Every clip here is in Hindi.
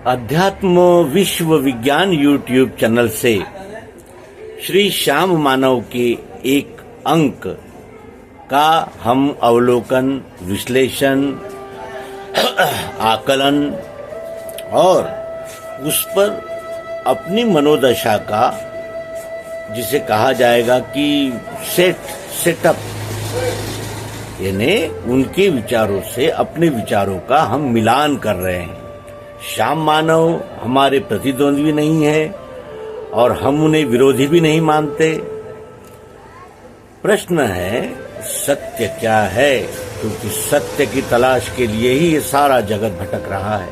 अध्यात्म विश्व विज्ञान यूट्यूब चैनल से श्री श्याम मानव के एक अंक का हम अवलोकन, विश्लेषण, आकलन और उस पर अपनी मनोदशा का, जिसे कहा जाएगा कि सेटअप, यानी उनके विचारों से अपने विचारों का हम मिलान कर रहे हैं। श्याम मानव हमारे प्रतिद्वंद्वी नहीं है और हम उन्हें विरोधी भी नहीं मानते। प्रश्न है सत्य क्या है, क्योंकि सत्य की तलाश के लिए ही ये सारा जगत भटक रहा है।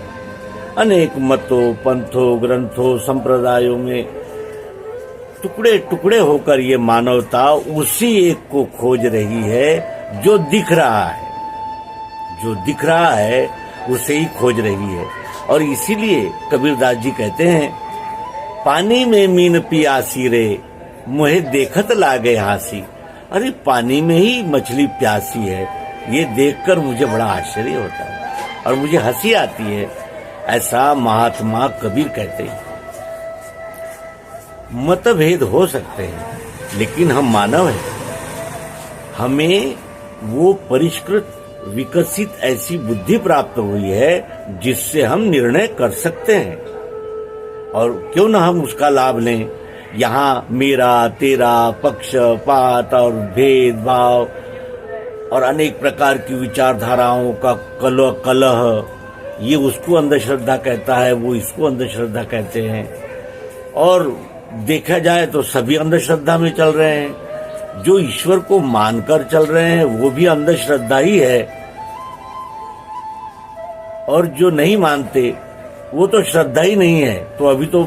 अनेक मतों, पंथों, ग्रंथों, संप्रदायों में टुकड़े टुकड़े होकर ये मानवता उसी एक को खोज रही है जो दिख रहा है, जो दिख रहा है उसे ही खोज रही है। और इसीलिए कबीरदास जी कहते हैं, पानी में मीन पियासी रे, मुझे देखत लागे हासी। अरे पानी में ही मछली प्यासी है, ये देखकर मुझे बड़ा आश्चर्य होता है और मुझे हंसी आती है। ऐसा महात्मा कबीर कहते हैं। मतभेद हो सकते हैं, लेकिन हम मानव हैं। हमें वो परिष्कृत, विकसित ऐसी बुद्धि प्राप्त हुई है जिससे हम निर्णय कर सकते हैं, और क्यों ना हम उसका लाभ लें। यहाँ मेरा तेरा, पक्षपात और भेदभाव और अनेक प्रकार की विचारधाराओं का कलह, ये उसको अंधश्रद्धा कहता है, वो इसको अंधश्रद्धा कहते हैं। और देखा जाए तो सभी अंधश्रद्धा में चल रहे हैं। जो ईश्वर को मानकर चल रहे हैं वो भी अंधश्रद्धा ही है, और जो नहीं मानते वो तो श्रद्धा ही नहीं है। तो अभी तो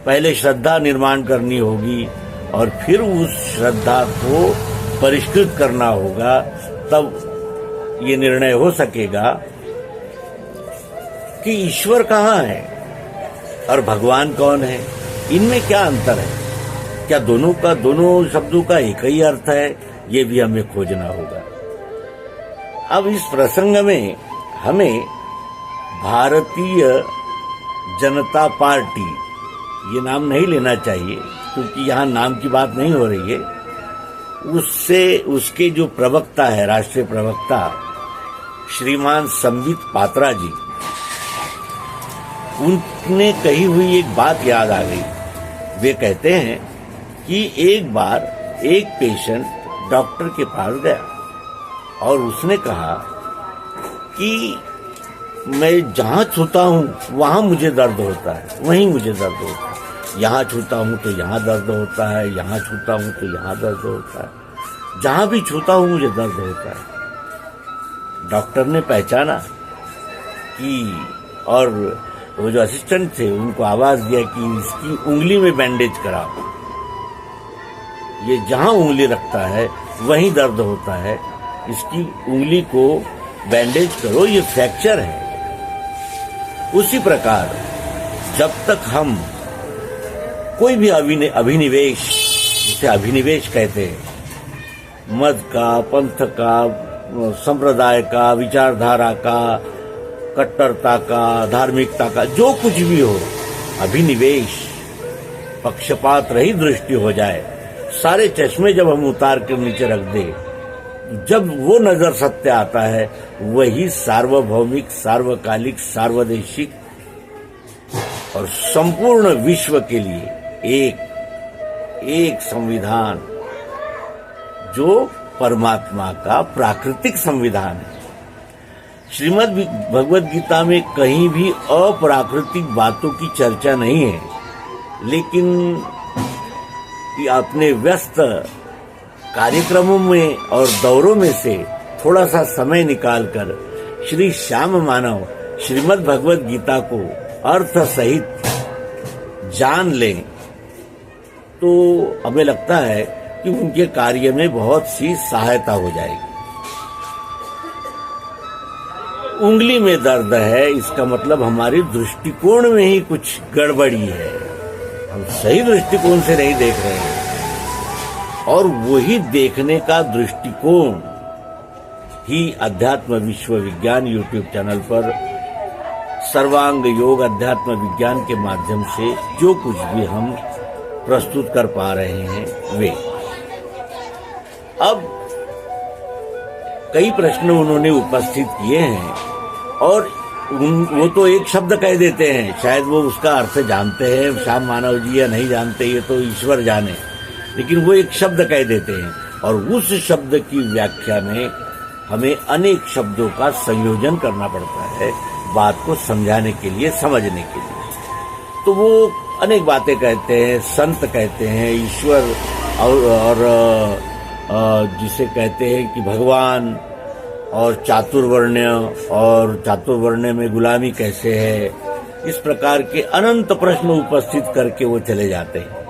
पहले श्रद्धा निर्माण करनी होगी और फिर उस श्रद्धा को परिष्कृत करना होगा, तब ये निर्णय हो सकेगा कि ईश्वर कहाँ है और भगवान कौन है, इनमें क्या अंतर है। क्या दोनों शब्दों का एक ही अर्थ है, ये भी हमें खोजना होगा। अब इस प्रसंग में हमें भारतीय जनता पार्टी, ये नाम नहीं लेना चाहिए क्योंकि यहाँ नाम की बात नहीं हो रही है। उसके जो प्रवक्ता है, राष्ट्रीय प्रवक्ता श्रीमान संबित पात्रा जी, उनने कही हुई एक बात याद आ गई। वे कहते हैं कि एक बार एक पेशेंट डॉक्टर के पास गया और उसने कहा कि मैं जहाँ छूता हूँ वहाँ मुझे दर्द होता है, वहीं मुझे दर्द होता है। यहाँ छूता हूँ तो यहाँ दर्द होता है, यहाँ छूता हूँ तो यहाँ दर्द होता है, जहाँ भी छूता हूँ मुझे दर्द होता है। डॉक्टर ने पहचाना कि, और वो जो असिस्टेंट थे उनको आवाज दिया कि इसकी उंगली में बैंडेज कराओ, ये जहां उंगली रखता है वहीं दर्द होता है, इसकी उंगली को बैंडेज करो, ये फ्रैक्चर है। उसी प्रकार जब तक हम कोई भी अभिनिवेश, जिसे अभिनिवेश कहते हैं, मत का, पंथ का, संप्रदाय का, विचारधारा का, कट्टरता का, धार्मिकता का, जो कुछ भी हो, अभिनिवेश, पक्षपात रहित दृष्टि हो जाए, सारे चश्मे जब हम उतार कर नीचे रख दे, जब वो नजर सत्य आता है, वही सार्वभौमिक, सार्वकालिक, सार्वदेशिक और संपूर्ण विश्व के लिए एक संविधान, जो परमात्मा का प्राकृतिक संविधान है। श्रीमद् भगवद गीता में कहीं भी अप्राकृतिक बातों की चर्चा नहीं है, लेकिन कि अपने व्यस्त कार्यक्रमों में और दौरों में से थोड़ा सा समय निकालकर श्री श्याम मानव श्रीमद् भगवद गीता को अर्थ सहित जान लें, तो हमें लगता है कि उनके कार्य में बहुत सी सहायता हो जाएगी। उंगली में दर्द है, इसका मतलब हमारी दृष्टिकोण में ही कुछ गड़बड़ी है, हम सही दृष्टिकोण से नहीं देख रहे हैं। और वही देखने का दृष्टिकोण ही अध्यात्म विश्व विज्ञान यूट्यूब चैनल पर सर्वांग योग अध्यात्म विज्ञान के माध्यम से जो कुछ भी हम प्रस्तुत कर पा रहे हैं वे। अब कई प्रश्न उन्होंने उपस्थित किए हैं और वो तो एक शब्द कह देते हैं, शायद वो उसका अर्थ जानते हैं श्याम मानव जी या नहीं जानते, ये तो ईश्वर जाने, लेकिन वो एक शब्द कह देते हैं और उस शब्द की व्याख्या में हमें अनेक शब्दों का संयोजन करना पड़ता है बात को समझाने के लिए, समझने के लिए। तो वो अनेक बातें कहते हैं, संत कहते हैं, ईश्वर और जिसे कहते हैं कि भगवान और चातुर्वर्ण्य, और चातुर्वर्ण्य में गुलामी कैसे है, इस प्रकार के अनंत प्रश्न उपस्थित करके वो चले जाते हैं।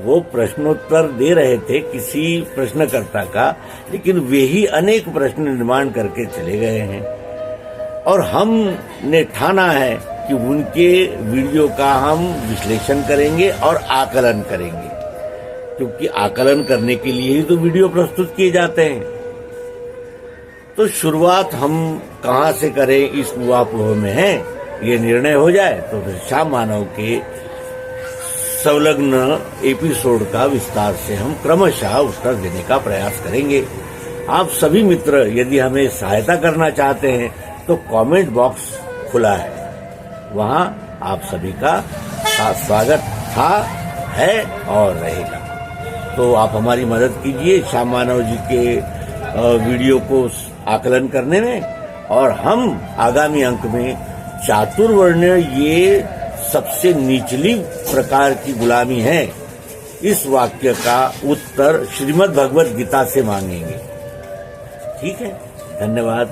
वो प्रश्नोत्तर दे रहे थे किसी प्रश्नकर्ता का, लेकिन वे ही अनेक प्रश्न निर्माण करके चले गए हैं और हमने ठाना है कि उनके वीडियो का हम विश्लेषण करेंगे और आकलन करेंगे, क्योंकि आकलन करने के लिए ही तो वीडियो प्रस्तुत किए जाते हैं। तो शुरुआत हम कहाँ से करें इस उहापोह में है, ये निर्णय हो जाए तो फिर श्याम मानव के संलग्न एपिसोड का विस्तार से हम क्रमशः उत्तर देने का प्रयास करेंगे। आप सभी मित्र यदि हमें सहायता करना चाहते हैं तो कमेंट बॉक्स खुला है, वहां आप सभी का स्वागत था, है और रहेगा। तो आप हमारी मदद कीजिए श्याम मानव जी के वीडियो को आकलन करने में, और हम आगामी अंक में चातुर्वर्ण्य ये सबसे निचली प्रकार की गुलामी है, इस वाक्य का उत्तर श्रीमद् भगवत गीता से मांगेंगे। ठीक है, धन्यवाद।